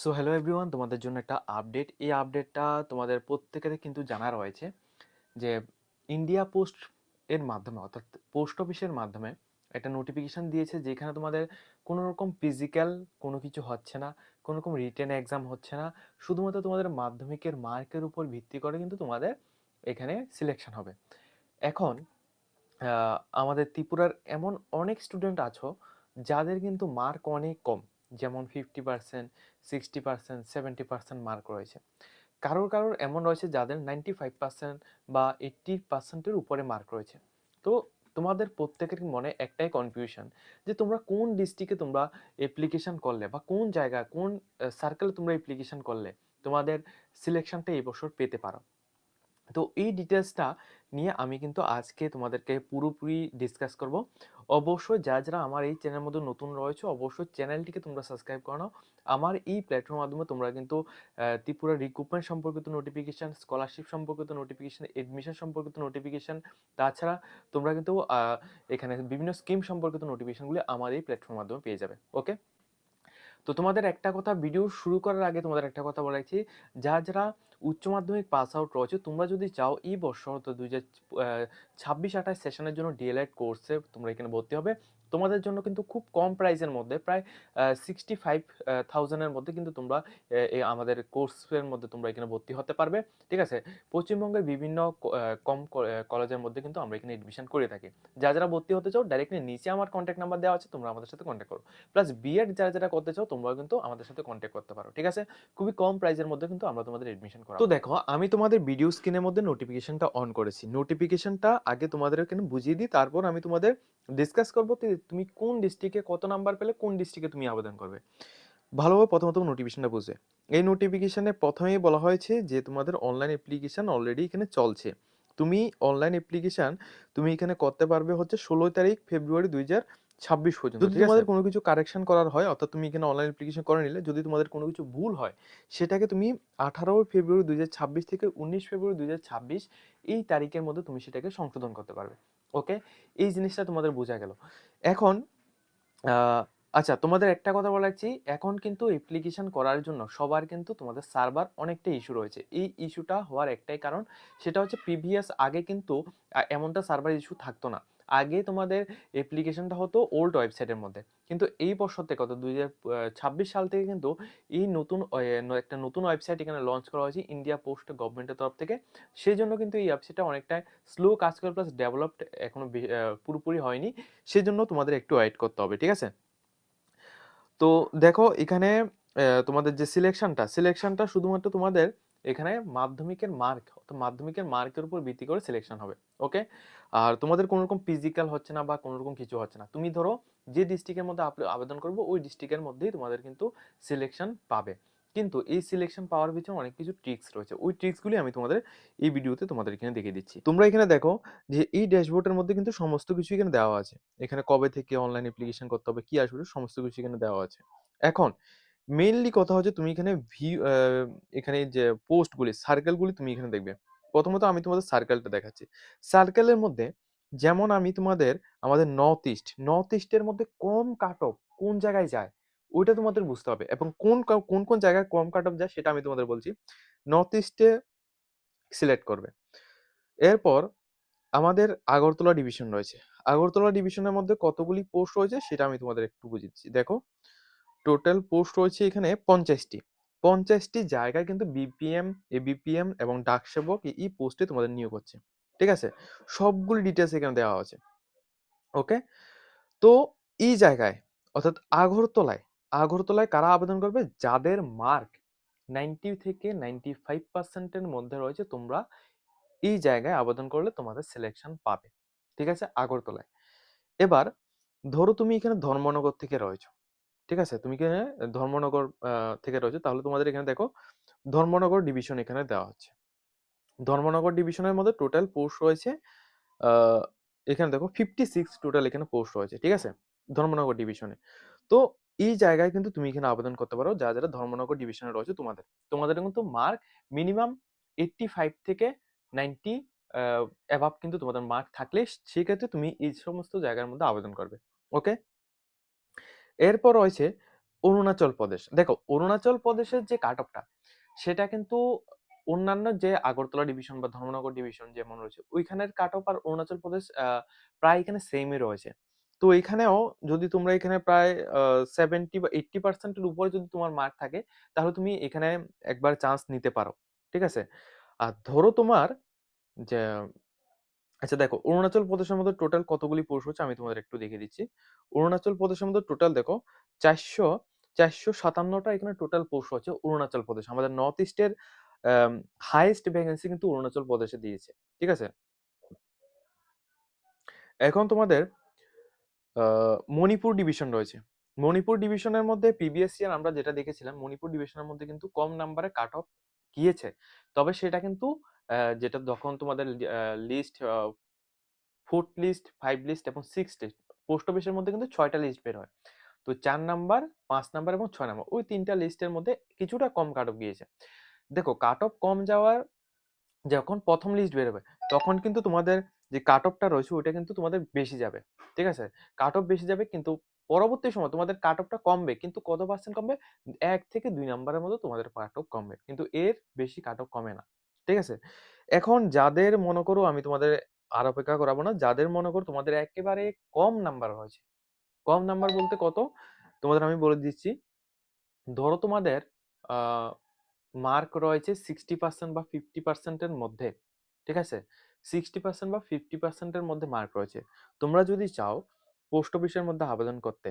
So hello everyone, তোমাদের জন্য একটা আপডেট। এই আপডেটটা তোমাদের প্রত্যেকের কিন্তু জানা রয়েছে যে ইন্ডিয়া পোস্ট এর মাধ্যমে অর্থাৎ পোস্ট অফিসের মাধ্যমে একটা নোটিফিকেশন দিয়েছে, যেখানে তোমাদের কোনো রকম ফিজিক্যাল কোনো কিছু হচ্ছে না, কোনো রকম রিটেন এক্সাম হচ্ছে না। শুধুমাত্র তোমাদের মাধ্যমিকের মার্কের উপর ভিত্তি করে কিন্তু তোমাদের এখানে সিলেকশন হবে। এখন আমাদের ত্রিপুরার এমন অনেক স্টুডেন্ট আছো যাদের কিন্তু মার্ক অনেক কম, যেমন 50%, 60%, 70% মার্ক রয়েছে। কারোর কারোর এমন রয়েছে যাদের 95% বা 80%-এর উপরে মার্ক রয়েছে। তো তোমাদের প্রত্যেকের মনে একটাই কনফিউশন যে তোমরা কোন ডিস্ট্রিক্টে তোমরা অ্যাপ্লিকেশন করলে বা কোন জায়গা কোন সার্কেলে তোমরা অ্যাপ্লিকেশন করলে তোমাদের সিলেকশনটা এই বছর পেতে পারো। তো এই ডিটেলসটা নিয়ে আমি কিন্তু আজকে তোমাদেরকে পুরোপুরি ডিসকাস করব। অবশ্যই যারা যারা আমার এই চ্যানেলের মধ্যে নতুন রয়েছে, অবশ্যই চ্যানেলটিকে তোমরা সাবস্ক্রাইব করে নাও। আমার এই প্ল্যাটফর্মের মাধ্যমে তোমরা কিন্তু ত্রিপুরা রিক্রুটমেন্ট সম্পর্কিত নোটিফিকেশান, স্কলারশিপ সম্পর্কিত নোটিফিকেশান, এডমিশন সম্পর্কিত নোটিফিকেশান, তাছাড়া তোমরা কিন্তু এখানে বিভিন্ন স্কিম সম্পর্কিত নোটিফিকেশানগুলি আমার এই প্ল্যাটফর্মের মাধ্যমে পেয়ে যাবে। ওকে, তো তোমাদের একটা কথা, ভিডিও শুরু করার আগে তোমাদের একটা কথা বলে রাখছি, যারা যারা উচ্চ মাধ্যমিক পাস আউট রয়েছে, তোমরা যদি চাও এই বছর তো 2026-28 সেশনের জন্য ডিএলএড কোর্সে তোমরা এখানে ভর্তি হবে, তোমাদের জন্য কিন্তু খুব কম প্রাইসের মধ্যে প্রায় 65,000-এর মধ্যে কিন্তু তোমরা এই আমাদের কোর্সের মধ্যে তোমরা এখানে ভর্তি হতে পারবে। ঠিক আছে, পশ্চিমবঙ্গের বিভিন্ন কম কলেজের মধ্যে কিন্তু আমরা এখানে এডমিশন করে থাকি। যারা যারা ভর্তি হতে চাও ডাইরেক্টলি নিচে আমার কন্ট্যাক্ট নাম্বার দেওয়া আছে, তোমরা আমাদের সাথে কন্ট্যাক্ট করো। প্লাস বিএড যারা যারা করতে চাও তোমরাও কিন্তু আমাদের সাথে কন্ট্যাক্ট করতে পারো। ঠিক আছে, খুবই কম প্রাইসের মধ্যে কিন্তু আমরা তোমাদের এডমিশন করাবো। তো দেখো, আমি তোমাদের ভিডিও স্ক্রিনের মধ্যে নোটিফিকেশনটা অন করেছি। নোটিফিকেশনটা আগে তোমাদের এখানে বুঝিয়ে দিই, তারপর আমি তোমাদের ডিসকাস করবো তুমি কোন ডিস্ট্রিক্টে কত নাম্বার পেলে কোন ডিস্ট্রিক্টে তুমি আবেদন করবে। ভালোভাবে প্রথমত নোটিফিকেশনটা বুঝে, এই নোটিফিকেশনে প্রথমেই বলা হয়েছে যে তোমাদের অনলাইন অ্যাপ্লিকেশন অলরেডি এখানে চলছে। তুমি অনলাইন অ্যাপ্লিকেশন তুমি এখানে করতে পারবে হচ্ছে 16 তারিখ ফেব্রুয়ারি 2026 পর্যন্ত। যদি তোমাদের কোনো কিছু কারেকশন করার হয়, অর্থাৎ তুমি এখানে অনলাইন অ্যাপ্লিকেশন করে নিলে যদি তোমাদের কোনো কিছু ভুল হয়, সেটাকে তুমি 18 ফেব্রুয়ারি 2026 থেকে 19 ফেব্রুয়ারি 2026 এই তারিখের মধ্যে তুমি সেটাকে সংশোধন করতে পারবে। ওকে, এই জিনিসটা তোমাদের বোঝা গেল। এখন আচ্ছা, তোমাদের একটা কথা বলা রাখছি, এখন কিন্তু অ্যাপ্লিকেশন করার জন্য সবার কিন্তু তোমাদের সার্ভার অনেকটা ইস্যু রয়েছে। এই ইস্যুটা হওয়ার একটাই কারণ, সেটা হচ্ছে প্রিভিয়াস আগে কিন্তু এমনটা সার্ভার ইস্যু থাকতো না। আগে তোমাদের অ্যাপ্লিকেশনটা হতো ওল্ড ওয়েবসাইটের মধ্যে, কিন্তু এই বছর থেকে অর্থাৎ 2026 সাল থেকে কিন্তু এই নতুন একটা নতুন ওয়েবসাইট এখানে লঞ্চ করা হয়েছে ইন্ডিয়া পোস্ট গভর্নমেন্টের তরফ থেকে। সেই জন্য কিন্তু এই ওয়েবসাইটটা অনেকটা স্লো কাজ করে, প্লাস ডেভেলপড এখনো পুরোপুরি হয়নি। সেজন্য তোমাদের একটু ওয়েট করতে হবে। ঠিক আছে, তো দেখো এখানে তোমাদের যে সিলেকশনটা শুধুমাত্র তোমাদের এখানে মাধ্যমিকের মার্ক, অর্থাৎ মাধ্যমিকের মার্কের উপর ভিত্তি করে সিলেকশন হবে। ওকে, আর তোমাদের কোনো রকম ফিজিক্যাল হচ্ছে না বা কোনো রকম কিছু হচ্ছে না। তুমি ধরো যে ডিস্ট্রিক্টের মধ্যে আবেদন করবো ওই ডিস্ট্রিক্টের মধ্যেই তোমাদের কিন্তু সিলেকশন পাবে। কিন্তু এই সিলেকশন পাওয়ার পিছনে অনেক কিছু ট্রিক্স রয়েছে, ওই ট্রিক্সগুলি আমি তোমাদের এই ভিডিওতে তোমাদের এখানে দেখিয়ে দিচ্ছি। তোমরা এখানে দেখো যে এই ড্যাশবোর্ডের মধ্যে কিন্তু সমস্ত কিছু এখানে দেওয়া আছে। এখানে কবে থেকে অনলাইন অ্যাপ্লিকেশন করতে হবে, কি আসবে, সমস্ত কিছু এখানে দেওয়া আছে। এখন মেইনলি কথা হচ্ছে তুমি এখানে এখানে যে পোস্টগুলি সার্কেলগুলি তুমি এখানে দেখবে। প্রথমত আমি তোমাদের সার্কেলটা দেখাচ্ছি। সার্কেলের মধ্যে যেমন আমি তোমাদের আমাদের নর্থ ইস্টের মধ্যে কম কাট অফ কোন জায়গায় যায় ওইটা তোমাদের বুঝতে হবে, এবং কোন কোন জায়গায় কম কাট অফ যায় সেটা আমি তোমাদের বলছি। নর্থ ইস্টে সিলেক্ট করবে। এরপর আমাদের আগরতলা ডিভিশন রয়েছে। আগরতলা ডিভিশনের মধ্যে কতগুলি পোস্ট রয়েছে সেটা আমি তোমাদের একটু বুঝিয়ে দিচ্ছি। দেখো, টোটাল পোস্ট রয়েছে এখানে 50টি। 50টি জায়গায় কিন্তু বিপিএম, এবিপিএম এবং ডাক সেবক এই পোস্টে তোমাদের নিয়োগ হচ্ছে। ঠিক আছে, সবগুলি ডিটেলস এখানে দেওয়া আছে। ওকে, তো এই জায়গায় অর্থাৎ আগরতলায় কারা আবেদন করবে? যাদের মার্ক 90 থেকে 95%-এর মধ্যে রয়েছে, তোমরা এই জায়গায় আবেদন করলে তোমাদের সিলেকশন পাবে। ঠিক আছে, আগরতলায়। এবার ধরো তুমি এখানে ধর্মনগর থেকে রয়েছো। ঠিক আছে, তুমি এখানে ধর্মনগর থেকে রয়েছে, তাহলে তোমাদের এখানে দেখো ধর্মনগর ডিভিশন এখানে দেওয়া হচ্ছে। ধর্মনগর ডিভিশনের মধ্যে টোটাল পোস্ট রয়েছে এখানে দেখো 56 টোটাল এখানে পোস্ট রয়েছে। ঠিক আছে, ধর্মনগর ডিভিশনে। তো এই জায়গায় কিন্তু তুমি এখানে আবেদন করতে পারো যারা যারা ধর্মনগর ডিভিশনে রয়েছে। তোমাদের কিন্তু মার্ক মিনিমাম 85 থেকে 90 অ্যাভাব কিন্তু তোমাদের মার্ক থাকলে সেক্ষেত্রে তুমি এই সমস্ত জায়গার মধ্যে আবেদন করবে। ওকে, এরপর রয়েছে অরুণাচল প্রদেশ, দেখো অরুণাচল প্রদেশের যে কাট অফটা সেটা কিন্তু অন্যান্য যে আগরতলা ডিভিশন বা ধর্মনগর ডিভিশন যেমন রয়েছে ওইখানের কাট অফ আর অরুণাচল প্রদেশ প্রায় এখানে সেমই রয়েছে। তো এখানেও যদি তোমরা এখানে প্রায় 70 বা 80% উপরে যদি তোমার মার্ক থাকে তাহলে তুমি এখানে একবার চান্স নিতে পারো, ঠিক আছে। আর ধরো তোমার যে, আচ্ছা দেখো অরুণাচল প্রদেশের মধ্যে টোটাল কতগুলি পোস্ট হচ্ছে আমি তোমাদের একটু দেখিয়ে দিচ্ছি। অরুণাচল প্রদেশের মধ্যে টোটাল দেখো 457টা এখানে টোটাল পোস্ট হচ্ছে অরুণাচল প্রদেশ। আমাদের নর্থ ইস্টের হাইয়েস্ট ভ্যাকেন্সি কিন্তু অরুণাচল প্রদেশে দিয়েছে, ঠিক আছে। এখন তোমাদের মণিপুর ডিভিশন রয়েছে। মণিপুর ডিভিশনের মধ্যে প্রিভিয়াস ইয়ার আমরা যেটা দেখেছিলাম মণিপুর ডিভিশনের মধ্যে কিন্তু কম নাম্বারে কাট অফ গিয়েছে। তবে সেটা কিন্তু যেটা যখন তোমাদের লিস্ট 4th লিস্ট, 5 লিস্ট এবং 6 লিস্ট, পোস্ট অফিসের মধ্যে কিন্তু 6টা লিস্ট বের হয়। তো 4 নাম্বার, 5 নাম্বার এবং 6 নাম্বার ওই 3টা লিস্টের মধ্যে কিছুটা কম কাট অফ গিয়েছে। দেখো কাট অফ কম যাওয়ার যখন প্রথম লিস্ট বেরোবে তখন কিন্তু তোমাদের যে কাট অফটা রয়েছে ওইটা কিন্তু তোমাদের বেশি যাবে, ঠিক আছে। কাট অফ বেশি যাবে কিন্তু পরবর্তী সময় তোমাদের কাট অফটা কমবে, কিন্তু কত পার্সেন্ট কমবে? 1 থেকে 2 নাম্বারের মতো তোমাদের কাট অফ কমবে, কিন্তু এর বেশি কাট অফ কমে না, ঠিক আছে। এখন যাদের মনে করো আমি তোমাদের আর অপেক্ষা করাবো না, যাদের মনে করো তোমাদের একেবারে কম নাম্বার হয়েছে, কম নাম্বার বলতে কত তোমাদের আমি বলে দিচ্ছি। ধরো তোমাদের মার্ক রয়েছে 60% বা 50%-এর মধ্যে, ঠিক আছে। 60% বা 50%-এর মধ্যে মার্ক রয়েছে। তোমরা যদি চাও পোস্ট অফিসের মধ্যে আবেদন করতে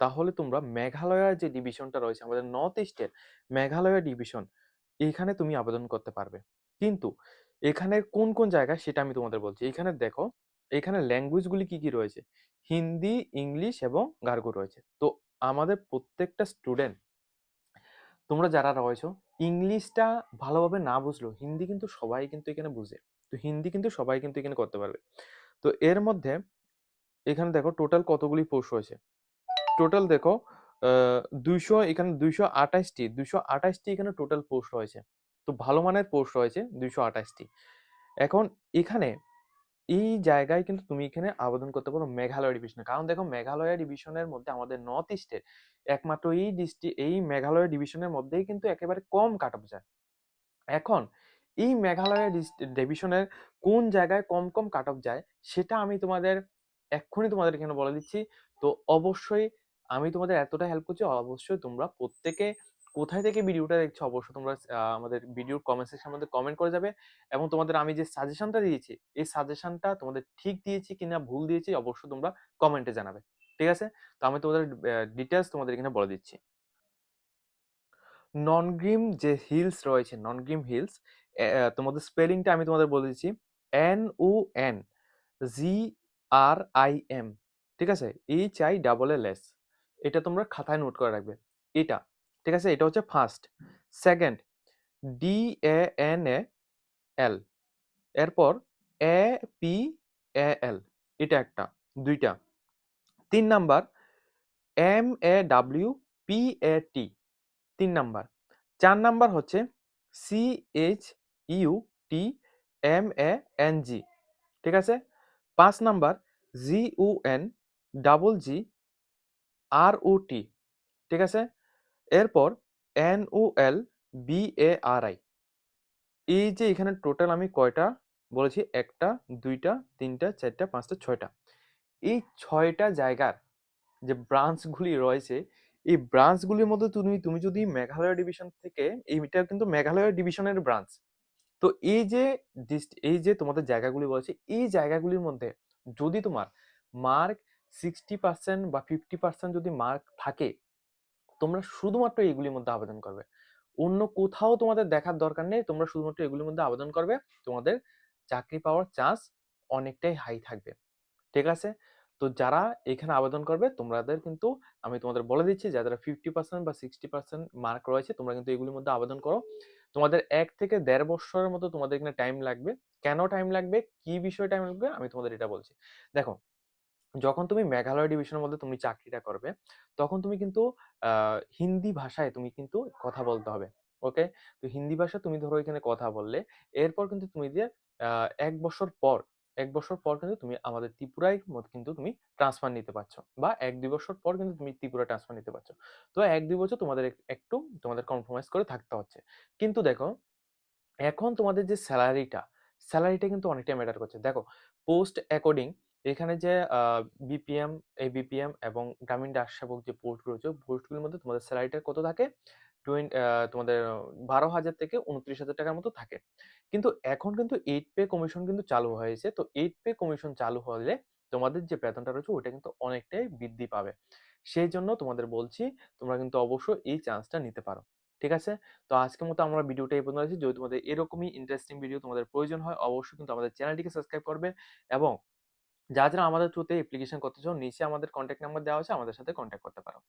তাহলে তোমরা মেঘালয়ার যে ডিভিশনটা রয়েছে আমাদের নর্থ ইস্টের মেঘালয়া ডিভিশন, এইখানে তুমি আবেদন করতে পারবে। কিন্তু এখানের কোন কোন জায়গা সেটা আমি তোমাদের বলছি। এখানে দেখো এখানে ল্যাঙ্গুয়েজগুলি কি কি রয়েছে, হিন্দি, ইংলিশ এবং গার্গো রয়েছে। তো আমাদের প্রত্যেকটা স্টুডেন্ট তোমরা যারা রয়েছো ইংলিশটা ভালোভাবে না বুঝলেও হিন্দি কিন্তু সবাই কিন্তু এখানে বুঝে। তো হিন্দি কিন্তু সবাই কিন্তু এখানে করতে পারবে। তো এর মধ্যে এখানে দেখো টোটাল কতগুলি পোস্ট হয়েছে। টোটাল দেখো 200, এখানে 228টি এখানে টোটাল পোস্ট হয়েছে। তো ভালো মানের পোস্ট রয়েছে 228টি। এখন এখানে এই জায়গায় কিন্তু তুমি এখানে আবেদন করতে পারো মেঘালয় ডিভিশনে। কারণ দেখো মেঘালয় ডিভিশনের মধ্যে আমাদের নর্থ ইস্টের একমাত্র এই মেঘালয় ডিভিশনের মধ্যেই কিন্তু একেবারে কম কাট অফ যায়। এখন এই মেঘালয় ডিভিশনের কোন জায়গায় কম কম কাট অফ যায় সেটা আমি তোমাদের এক্ষুনি তোমাদের এখানে বলে দিচ্ছি। তো অবশ্যই আমি তোমাদের এতটা হেল্প করছি, অবশ্যই তোমরা প্রত্যেকে কোথায় থেকে ভিডিওটা দেখছো অবশ্যই তোমরা আমাদের ভিডিওর কমেন্ট সেকশনের মধ্যে কমেন্ট করে যাবে এবং তোমাদের আমি যে সাজেশনটা দিয়েছি এই সাজেশনটা তোমাদের ঠিক দিয়েছি কিনা ভুল দিয়েছি অবশ্যই তোমরা কমেন্টে জানাবে, ঠিক আছে। তো আমি তোমাদের ডিটেলস তোমাদের এখানে বলে দিচ্ছি। ননগ্রিম যে হিলস রয়েছে ননগ্রিম হিলস, তোমাদের স্পেলিংটা আমি তোমাদের বলে দিচ্ছি। NONGRIM, ঠিক আছে, HILLS। এটা তোমরা খাতায় নোট করে রাখবে এটা, ঠিক আছে। এটা হচ্ছে ফার্স্ট। সেকেন্ড DANAL, এরপর APAL, এটা একটা, দুইটা। 3 নাম্বার MAWPAT, 3 নাম্বার। 4 নাম্বার হচ্ছে CHUTMANG, ঠিক আছে। 5 নাম্বার GUNGGROT, ঠিক আছে। এরপর NOLBARI। এই যে এখানে টোটাল আমি কয়টা বলেছি, 1টা 2টা 3টা 4টা 5টা 6টা, এই 6টা জায়গার যে ব্রাঞ্চগুলি রয়েছে এই ব্রাঞ্চগুলির মধ্যে তুমি তুমি যদি মেঘালয় ডিভিশন থেকে, এইটা কিন্তু মেঘালয় ডিভিশনের ব্রাঞ্চ। তো এই যে তোমাদের জায়গাগুলি বলেছে এই জায়গাগুলির মধ্যে যদি তোমার মার্ক 60% বা 50% যদি মার্ক থাকে তোমরা শুধুমাত্র এগুলির মধ্যে আবেদন করবে, অন্য কোথাও তোমাদের দেখার দরকার নেই। তোমরা শুধুমাত্র এগুলির মধ্যে আবেদন করবে, তোমাদের চাকরি পাওয়ার চান্স অনেকটাই হাই থাকবে, ঠিক আছে। তো যারা এখানে আবেদন করবে তোমাদের কিন্তু আমি তোমাদের বলে দিচ্ছি যারা 50% বা 60% মার্ক রয়েছে তোমরা কিন্তু এগুলির মধ্যে আবেদন করো। তোমাদের 1 থেকে 1.5 বছরের মতো তোমাদের এখানে টাইম লাগবে। কেন টাইম লাগবে, কি বিষয়ে টাইম লাগবে আমি তোমাদের এটা বলছি। দেখো যখন তুমি মেঘালয় ডিভিশনের মধ্যে তুমি চাকরিটা করবে তখন তুমি কিন্তু হিন্দি ভাষায় তুমি কিন্তু কথা বলতে হবে, ওকে। তো হিন্দি ভাষা তুমি ধরো এখানে কথা বললে এরপর কিন্তু তুমি যে 1 বছর পর ১ বছর পর কিন্তু তুমি আমাদের ত্রিপুরায় কিন্তু তুমি ট্রান্সফার নিতে পারছো, বা ১-২ বছর পর কিন্তু তুমি ত্রিপুরা ট্রান্সফার নিতে পারছো। তো ১-২ বছর তোমাদের একটু তোমাদের কম্প্রোমাইজ করে থাকতে হচ্ছে। কিন্তু দেখো এখন তোমাদের যে স্যালারিটা কিন্তু অনেকটাই ম্যাটার করছে। দেখো পোস্ট অ্যাকর্ডিং এখানে যে বিপিএম, এবিপিএম এবং গ্রামীণ ডাক সেবক যে পোস্টগুলো রয়েছে, পোস্টগুলোর মধ্যে তোমাদের স্যালারিটা কত থাকে? তোমাদের ১২,০০০ থেকে ২৯,০০০ টাকার মতো থাকে। কিন্তু এখন কিন্তু 8 পে কমিশন কিন্তু চালু হয়েছে। তো 8 পে কমিশন চালু হলে তোমাদের যে বেতনটা রয়েছে ওটা কিন্তু অনেকটাই বৃদ্ধি পাবে। সেইজন্য তোমাদের বলছি তোমরা কিন্তু অবশ্যই এই চান্সটা নিতে পারো। ঠিক আছে? তো আজকের মতো আমরা ভিডিওটা এই পর্যন্ত রাখছি। যদি তোমাদের এরকমই ইন্টারেস্টিং ভিডিও তোমাদের প্রয়োজন হয় অবশ্যই কিন্তু আমাদের চ্যানেলটিকে সাবস্ক্রাইব করবে, এবং যারা আমাদের থ্রুতে অ্যাপ্লিকেশন করতে চাও নিচে আমাদের কনট্যাক্ট নাম্বার দেওয়া আছে, আমাদের সাথে কনট্যাক্ট করতে পারো।